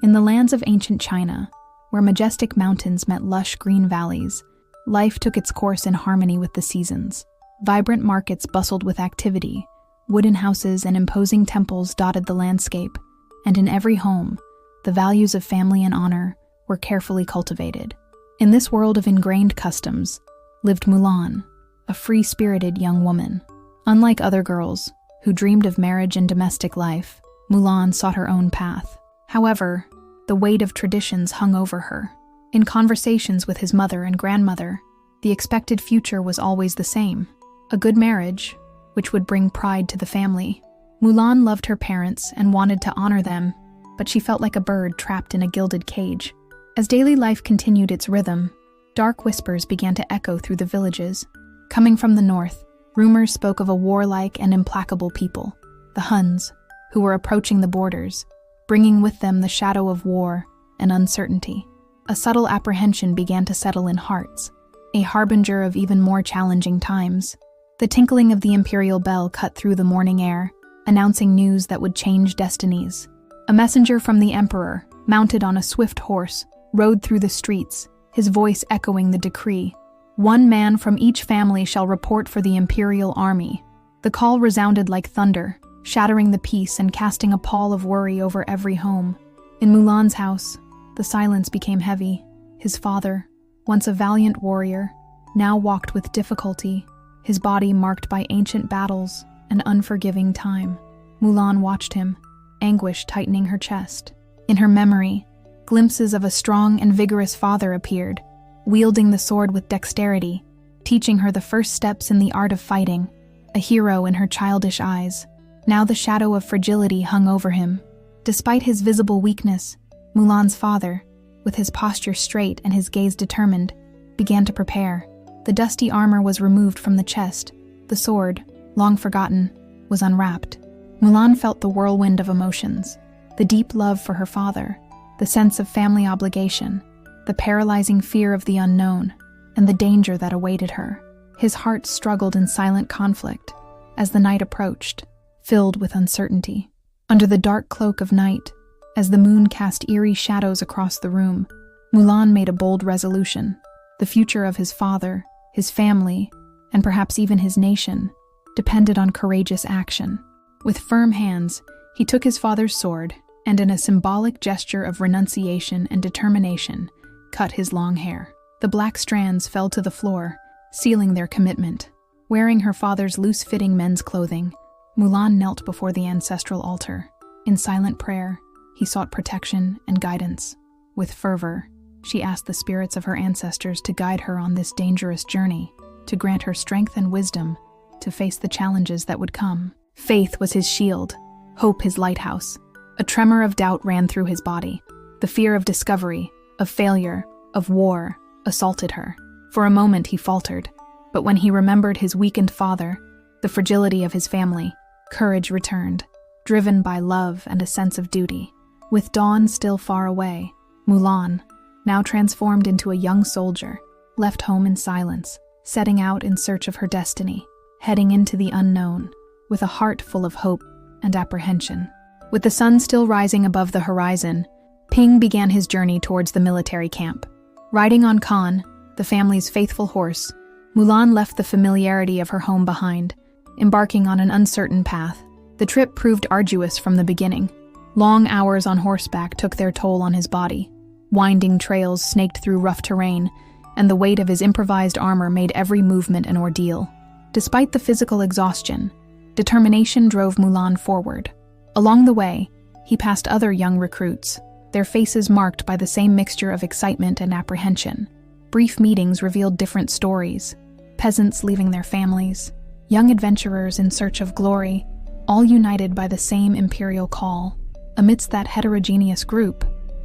In the lands of ancient China, where majestic mountains met lush green valleys, life took its course in harmony with the seasons. Vibrant markets bustled with activity, wooden houses and imposing temples dotted the landscape, and in every home, the values of family and honor were carefully cultivated. In this world of ingrained customs lived Mulan, a free-spirited young woman. Unlike other girls, who dreamed of marriage and domestic life, Mulan sought her own path. However, the weight of traditions hung over her. In conversations with his mother and grandmother, the expected future was always the same: a good marriage, which would bring pride to the family. Mulan loved her parents and wanted to honor them, but she felt like a bird trapped in a gilded cage. As daily life continued its rhythm, dark whispers began to echo through the villages. Coming from the north, rumors spoke of a warlike and implacable people, the Huns, who were approaching the borders, bringing with them the shadow of war and uncertainty. A subtle apprehension began to settle in hearts, a harbinger of even more challenging times. The tinkling of the imperial bell cut through the morning air, announcing news that would change destinies. A messenger from the emperor, mounted on a swift horse, rode through the streets, his voice echoing the decree. "One man from each family shall report for the imperial army." The call resounded like thunder, shattering the peace and casting a pall of worry over every home. In Mulan's house, the silence became heavy. His father, once a valiant warrior, now walked with difficulty, his body marked by ancient battles and unforgiving time. Mulan watched him, anguish tightening her chest. In her memory, glimpses of a strong and vigorous father appeared, wielding the sword with dexterity, teaching her the first steps in the art of fighting, a hero in her childish eyes. Now the shadow of fragility hung over him. Despite his visible weakness, Mulan's father, with his posture straight and his gaze determined, began to prepare. The dusty armor was removed from the chest. The sword, long forgotten, was unwrapped. Mulan felt the whirlwind of emotions: the deep love for her father, the sense of family obligation, the paralyzing fear of the unknown, and the danger that awaited her. His heart struggled in silent conflict as the night approached, filled with uncertainty. Under the dark cloak of night, as the moon cast eerie shadows across the room, Mulan made a bold resolution. The future of his father, his family, and perhaps even his nation, depended on courageous action. With firm hands, he took his father's sword and, in a symbolic gesture of renunciation and determination, cut his long hair. The black strands fell to the floor, sealing their commitment. Wearing her father's loose-fitting men's clothing, Mulan knelt before the ancestral altar. In silent prayer, he sought protection and guidance. With fervor, she asked the spirits of her ancestors to guide her on this dangerous journey, to grant her strength and wisdom to face the challenges that would come. Faith was his shield, hope his lighthouse. A tremor of doubt ran through his body. The fear of discovery, of failure, of war, assaulted her. For a moment he faltered, but when he remembered his weakened father, the fragility of his family, courage returned, driven by love and a sense of duty. With dawn still far away, Mulan, now transformed into a young soldier, left home in silence, setting out in search of her destiny, heading into the unknown, with a heart full of hope and apprehension. With the sun still rising above the horizon, Ping began his journey towards the military camp. Riding on Khan, the family's faithful horse, Mulan left the familiarity of her home behind, embarking on an uncertain path. The trip proved arduous from the beginning. Long hours on horseback took their toll on his body. Winding trails snaked through rough terrain, and the weight of his improvised armor made every movement an ordeal. Despite the physical exhaustion, determination drove Mulan forward. Along the way, he passed other young recruits, their faces marked by the same mixture of excitement and apprehension. Brief meetings revealed different stories: peasants leaving their families, young adventurers in search of glory, all united by the same imperial call. Amidst that heterogeneous group,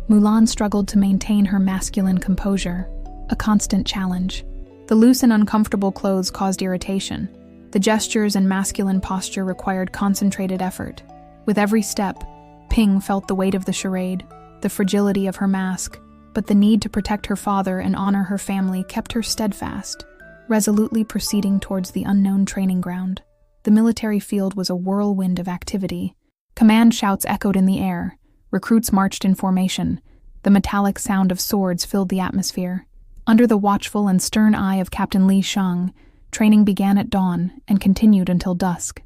Mulan struggled to maintain her masculine composure, a constant challenge. The loose and uncomfortable clothes caused irritation. The gestures and masculine posture required concentrated effort. With every step, Ping felt the weight of the charade, the fragility of her mask, but the need to protect her father and honor her family kept her steadfast, resolutely proceeding towards the unknown training ground. The military field was a whirlwind of activity. Command shouts echoed in the air, Recruits marched in formation. The metallic sound of swords filled the atmosphere. Under the watchful and stern eye of Captain Li Shang, training began at dawn and continued until dusk.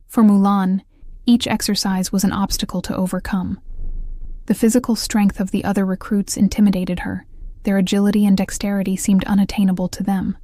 For Mulan, each exercise was an obstacle to overcome. The physical strength of the other recruits intimidated her. Their agility and dexterity seemed unattainable to them.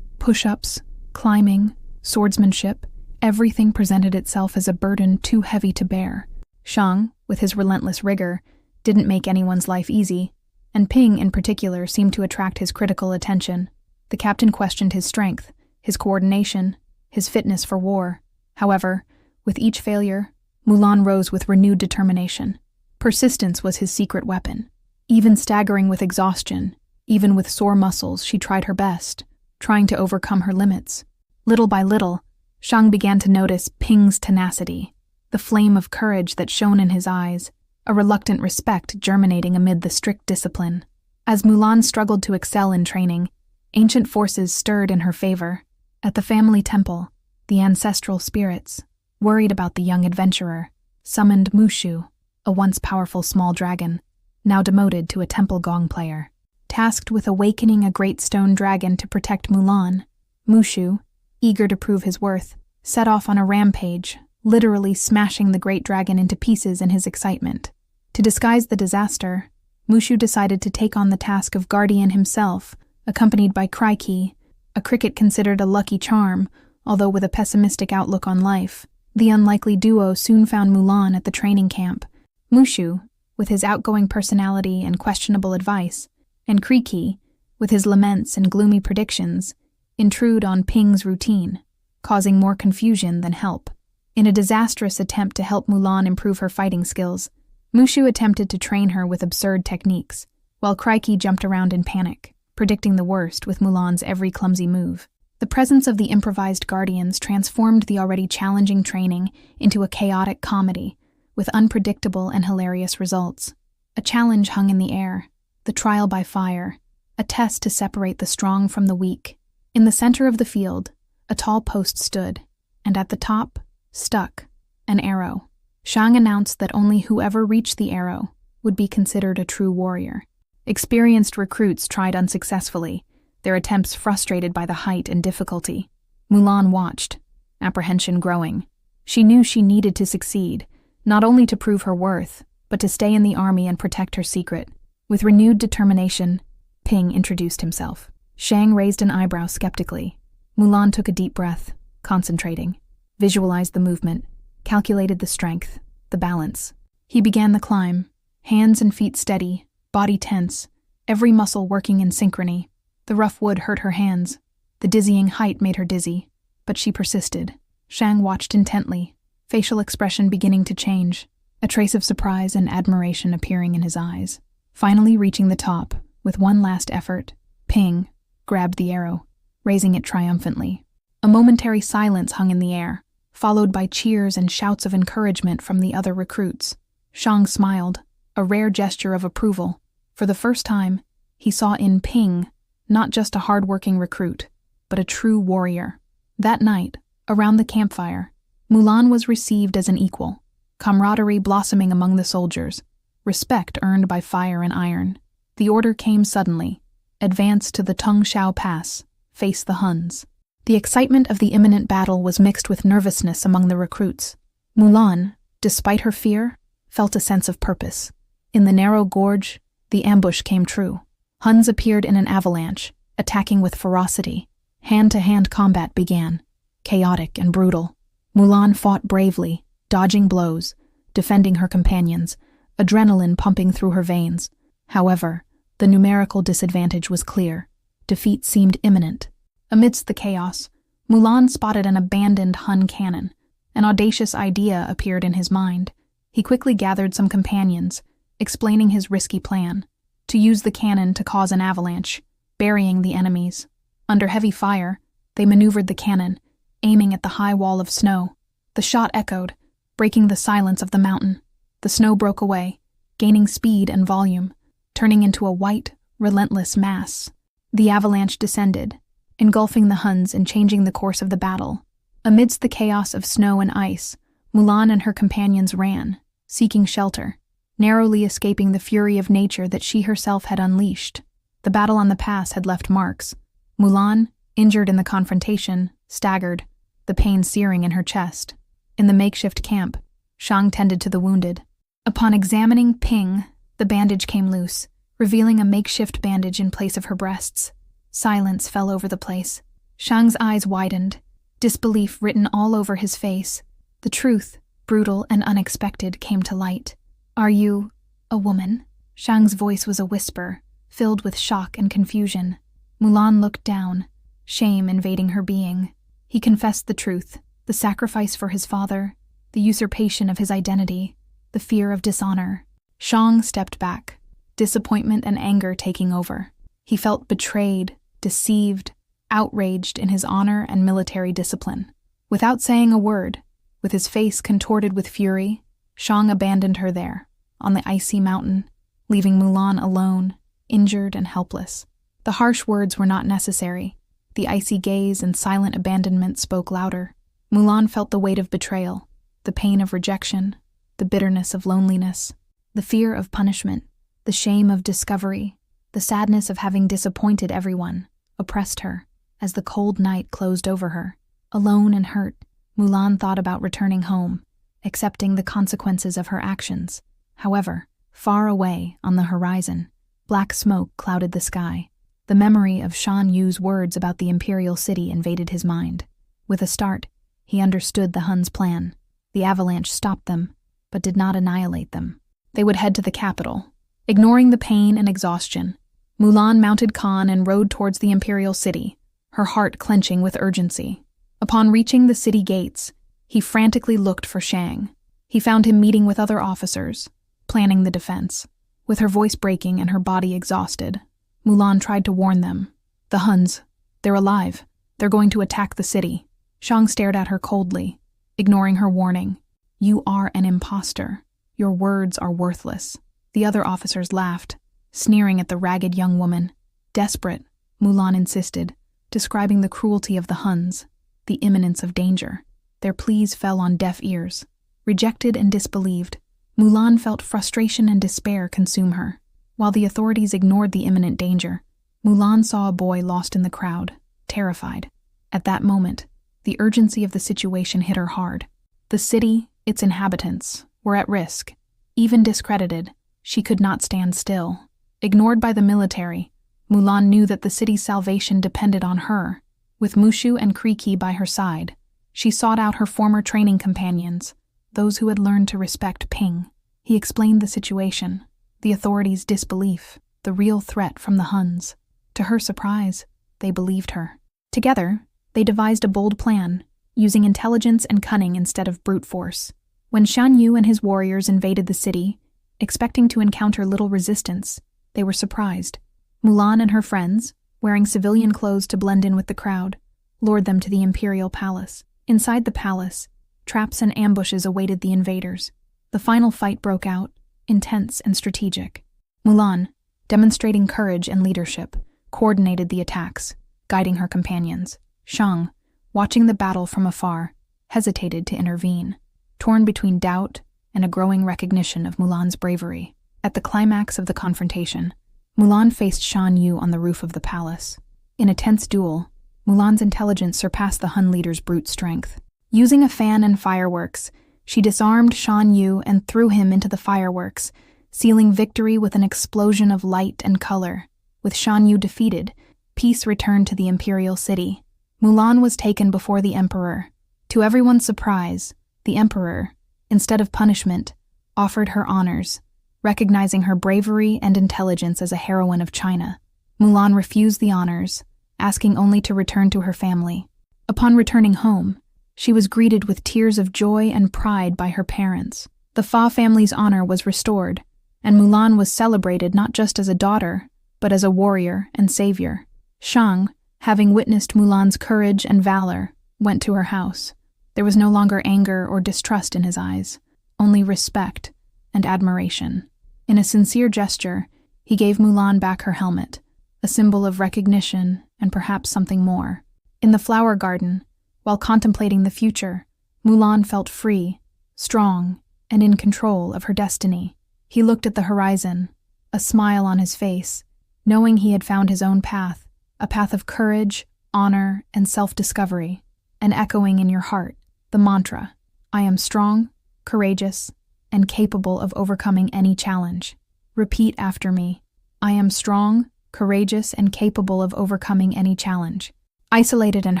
Push-ups, climbing, swordsmanship, everything presented itself as a burden too heavy to bear. Shang, with his relentless rigor, didn't make anyone's life easy, and Ping in particular seemed to attract his critical attention. The captain questioned his strength, his coordination, his fitness for war. However, with each failure, Mulan rose with renewed determination. Persistence was his secret weapon. Even staggering with exhaustion, even with sore muscles, she tried her best, trying to overcome her limits. Little by little, Shang began to notice Ping's tenacity, the flame of courage that shone in his eyes, a reluctant respect germinating amid the strict discipline. As Mulan struggled to excel in training, ancient forces stirred in her favor. At the family temple, the ancestral spirits, worried about the young adventurer, summoned Mushu, a once powerful small dragon, now demoted to a temple gong player. Tasked with awakening a great stone dragon to protect Mulan, Mushu, eager to prove his worth, set off on a rampage, literally smashing the great dragon into pieces in his excitement. To disguise the disaster, Mushu decided to take on the task of guardian himself, accompanied by Crikey, a cricket considered a lucky charm, although with a pessimistic outlook on life. The unlikely duo soon found Mulan at the training camp. Mushu, with his outgoing personality and questionable advice, and Crikey, with his laments and gloomy predictions, intrude on Ping's routine, causing more confusion than help. In a disastrous attempt to help Mulan improve her fighting skills, Mushu attempted to train her with absurd techniques, while Crikey jumped around in panic, predicting the worst with Mulan's every clumsy move. The presence of the improvised guardians transformed the already challenging training into a chaotic comedy, with unpredictable and hilarious results. A challenge hung in the air, the trial by fire, a test to separate the strong from the weak. In the center of the field, a tall post stood, and at the top, stuck, an arrow. Shang announced that only whoever reached the arrow would be considered a true warrior. Experienced recruits tried unsuccessfully, their attempts frustrated by the height and difficulty. Mulan watched, apprehension growing. She knew she needed to succeed, not only to prove her worth, but to stay in the army and protect her secret. With renewed determination, Ping introduced himself. Shang raised an eyebrow skeptically. Mulan took a deep breath, concentrating, visualized the movement, calculated the strength, the balance. He began the climb, hands and feet steady, body tense, every muscle working in synchrony. The rough wood hurt her hands. The dizzying height made her dizzy, but she persisted. Shang watched intently, facial expression beginning to change, a trace of surprise and admiration appearing in his eyes. Finally reaching the top, with one last effort, Ping grabbed the arrow, raising it triumphantly. A momentary silence hung in the air, followed by cheers and shouts of encouragement from the other recruits. Shang smiled, a rare gesture of approval. For the first time, he saw in Ping not just a hard-working recruit, but a true warrior. That night, around the campfire, Mulan was received as an equal, camaraderie blossoming among the soldiers, respect earned by fire and iron. The order came suddenly: advance to the Tungshao Pass, face the Huns. The excitement of the imminent battle was mixed with nervousness among the recruits. Mulan, despite her fear, felt a sense of purpose. In the narrow gorge, the ambush came true. Huns appeared in an avalanche, attacking with ferocity. Hand-to-hand combat began, chaotic and brutal. Mulan fought bravely, dodging blows, defending her companions, adrenaline pumping through her veins. However, the numerical disadvantage was clear. Defeat seemed imminent. Amidst the chaos, Mulan spotted an abandoned Hun cannon. An audacious idea appeared in his mind. He quickly gathered some companions, explaining his risky plan: to use the cannon to cause an avalanche, burying the enemies. Under heavy fire, they maneuvered the cannon, aiming at the high wall of snow. The shot echoed, breaking the silence of the mountain. The snow broke away, gaining speed and volume, turning into a white, relentless mass. The avalanche descended, engulfing the Huns and changing the course of the battle. Amidst the chaos of snow and ice, Mulan and her companions ran, seeking shelter. narrowly escaping the fury of nature that she herself had unleashed. The battle on the pass had left marks. Mulan, injured in the confrontation, staggered, the pain searing in her chest. In the makeshift camp, Shang tended to the wounded. Upon examining Ping, the bandage came loose, revealing a makeshift bandage in place of her breasts. Silence fell over the place. Shang's eyes widened, disbelief written all over his face. The truth, brutal and unexpected, came to light. "Are you a woman?" Shang's voice was a whisper, filled with shock and confusion. Mulan looked down, shame invading her being. He confessed the truth, the sacrifice for his father, the usurpation of his identity, the fear of dishonor. Shang stepped back, disappointment and anger taking over. He felt betrayed, deceived, outraged in his honor and military discipline. Without saying a word, with his face contorted with fury, Shang abandoned her there, on the icy mountain, leaving Mulan alone, injured and helpless. The harsh words were not necessary. The icy gaze and silent abandonment spoke louder. Mulan felt the weight of betrayal, the pain of rejection, the bitterness of loneliness, the fear of punishment, the shame of discovery, the sadness of having disappointed everyone, oppressed her, as the cold night closed over her. Alone and hurt, Mulan thought about returning home, accepting the consequences of her actions. However, far away, on the horizon, black smoke clouded the sky. The memory of Shan Yu's words about the imperial city invaded his mind. With a start, he understood the Huns' plan. The avalanche stopped them, but did not annihilate them. They would head to the capital. Ignoring the pain and exhaustion, Mulan mounted Khan and rode towards the imperial city, her heart clenching with urgency. Upon reaching the city gates, he frantically looked for Shang. He found him meeting with other officers, planning the defense. With her voice breaking and her body exhausted, Mulan tried to warn them. "The Huns, they're alive. They're going to attack the city." Shang stared at her coldly, ignoring her warning. "You are an imposter. Your words are worthless." The other officers laughed, sneering at the ragged young woman. Desperate, Mulan insisted, describing the cruelty of the Huns, the imminence of danger. Their pleas fell on deaf ears. Rejected and disbelieved, Mulan felt frustration and despair consume her. While the authorities ignored the imminent danger, Mulan saw a boy lost in the crowd, terrified. At that moment, the urgency of the situation hit her hard. The city, its inhabitants, were at risk. Even discredited, she could not stand still. Ignored by the military, Mulan knew that the city's salvation depended on her. With Mushu and Kriki by her side, she sought out her former training companions, those who had learned to respect Ping. He explained the situation, the authorities' disbelief, the real threat from the Huns. To her surprise, they believed her. Together, they devised a bold plan, using intelligence and cunning instead of brute force. When Shan Yu and his warriors invaded the city, expecting to encounter little resistance, they were surprised. Mulan and her friends, wearing civilian clothes to blend in with the crowd, lured them to the imperial palace. Inside the palace, traps and ambushes awaited the invaders. The final fight broke out, intense and strategic. Mulan, demonstrating courage and leadership, coordinated the attacks, guiding her companions. Shang, watching the battle from afar, hesitated to intervene, torn between doubt and a growing recognition of Mulan's bravery. At the climax of the confrontation, Mulan faced Shan Yu on the roof of the palace. In a tense duel, Mulan's intelligence surpassed the Hun leader's brute strength. Using a fan and fireworks, she disarmed Shan Yu and threw him into the fireworks, sealing victory with an explosion of light and color. With Shan Yu defeated, peace returned to the imperial city. Mulan was taken before the emperor. To everyone's surprise, the emperor, instead of punishment, offered her honors, recognizing her bravery and intelligence as a heroine of China. Mulan refused the honors, asking only to return to her family. Upon returning home, she was greeted with tears of joy and pride by her parents. The Fa family's honor was restored, and Mulan was celebrated not just as a daughter, but as a warrior and savior. Shang, having witnessed Mulan's courage and valor, went to her house. There was no longer anger or distrust in his eyes, only respect and admiration. In a sincere gesture, he gave Mulan back her helmet, a symbol of recognition and perhaps something more. In the flower garden, while contemplating the future, Mulan felt free, strong, and in control of her destiny. He looked at the horizon, a smile on his face, knowing he had found his own path, a path of courage, honor, and self-discovery, and echoing in your heart, the mantra, I am strong, courageous, and capable of overcoming any challenge. Repeat after me. I am strong, courageous, and capable of overcoming any challenge. Isolated and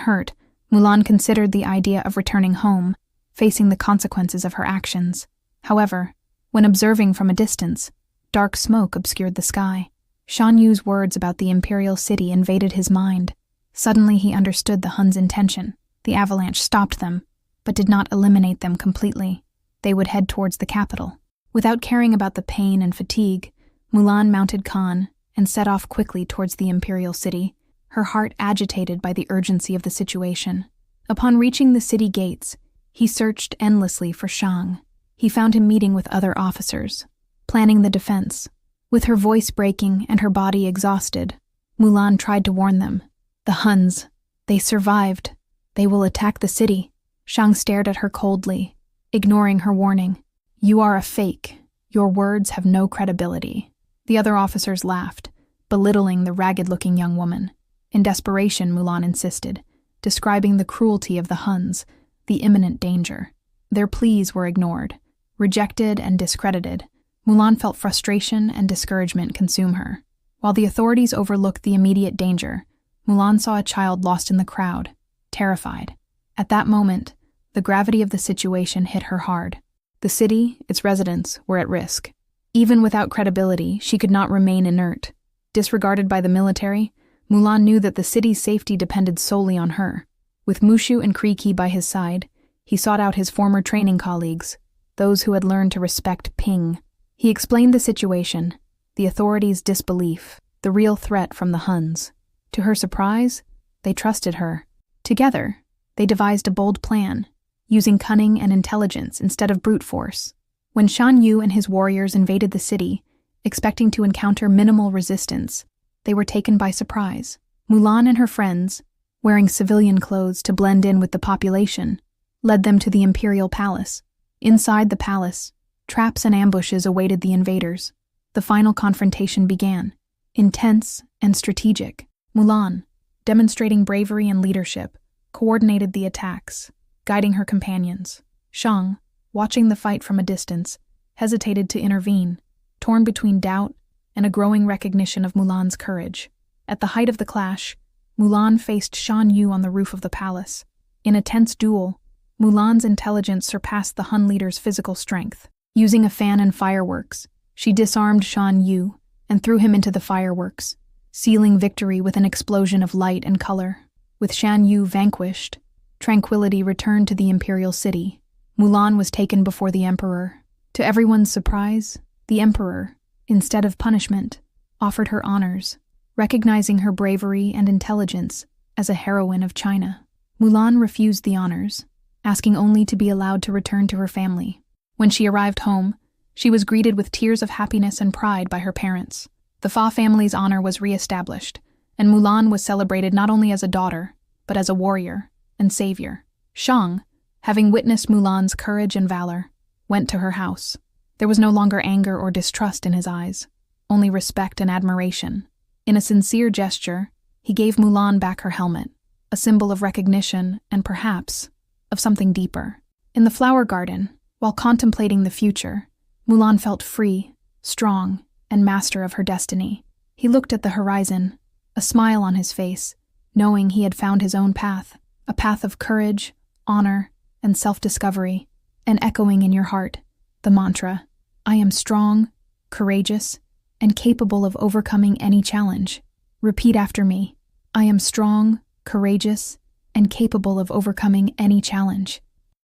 hurt, Mulan considered the idea of returning home, facing the consequences of her actions. However, when observing from a distance, dark smoke obscured the sky. Shan Yu's words about the imperial city invaded his mind. Suddenly he understood the Hun's intention. The avalanche stopped them, but did not eliminate them completely. They would head towards the capital. Without caring about the pain and fatigue, Mulan mounted Khan and set off quickly towards the imperial city, her heart agitated by the urgency of the situation. Upon reaching the city gates, he searched endlessly for Shang. He found him meeting with other officers, planning the defense. With her voice breaking and her body exhausted, Mulan tried to warn them. The Huns, they survived. They will attack the city. Shang stared at her coldly, ignoring her warning. You are a fake. Your words have no credibility. The other officers laughed, belittling the ragged-looking young woman. In desperation, Mulan insisted, describing the cruelty of the Huns, the imminent danger. Their pleas were ignored. Rejected and discredited, Mulan felt frustration and discouragement consume her. While the authorities overlooked the immediate danger, Mulan saw a child lost in the crowd, terrified. At that moment, the gravity of the situation hit her hard. The city, its residents, were at risk. Even without credibility, she could not remain inert. Disregarded by the military, Mulan knew that the city's safety depended solely on her. With Mushu and Kriki by his side, he sought out his former training colleagues, those who had learned to respect Ping. He explained the situation, the authorities' disbelief, the real threat from the Huns. To her surprise, they trusted her. Together, they devised a bold plan, using cunning and intelligence instead of brute force. When Shan Yu and his warriors invaded the city, expecting to encounter minimal resistance, they were taken by surprise. Mulan and her friends, wearing civilian clothes to blend in with the population, led them to the imperial palace. Inside the palace, traps and ambushes awaited the invaders. The final confrontation began, intense and strategic. Mulan, demonstrating bravery and leadership, coordinated the attacks, guiding her companions. Shang, watching the fight from a distance, hesitated to intervene, torn between doubt and a growing recognition of Mulan's courage. At the height of the clash, Mulan faced Shan Yu on the roof of the palace. In a tense duel, Mulan's intelligence surpassed the Hun leader's physical strength. Using a fan and fireworks, she disarmed Shan Yu and threw him into the fireworks, sealing victory with an explosion of light and color. With Shan Yu vanquished, tranquility returned to the imperial city. Mulan was taken before the emperor. To everyone's surprise, the emperor, instead of punishment, offered her honors, recognizing her bravery and intelligence as a heroine of China. Mulan refused the honors, asking only to be allowed to return to her family. When she arrived home, she was greeted with tears of happiness and pride by her parents. The Fa family's honor was re-established, and Mulan was celebrated not only as a daughter, but as a warrior and savior. Shang, having witnessed Mulan's courage and valor, went to her house. There was no longer anger or distrust in his eyes, only respect and admiration. In a sincere gesture, he gave Mulan back her helmet, a symbol of recognition and perhaps of something deeper. In the flower garden, while contemplating the future, Mulan felt free, strong, and master of her destiny. He looked at the horizon, a smile on his face, knowing he had found his own path, a path of courage, honor, and self-discovery, and echoing in your heart, the mantra, I am strong, courageous, and capable of overcoming any challenge. Repeat after me. I am strong, courageous, and capable of overcoming any challenge.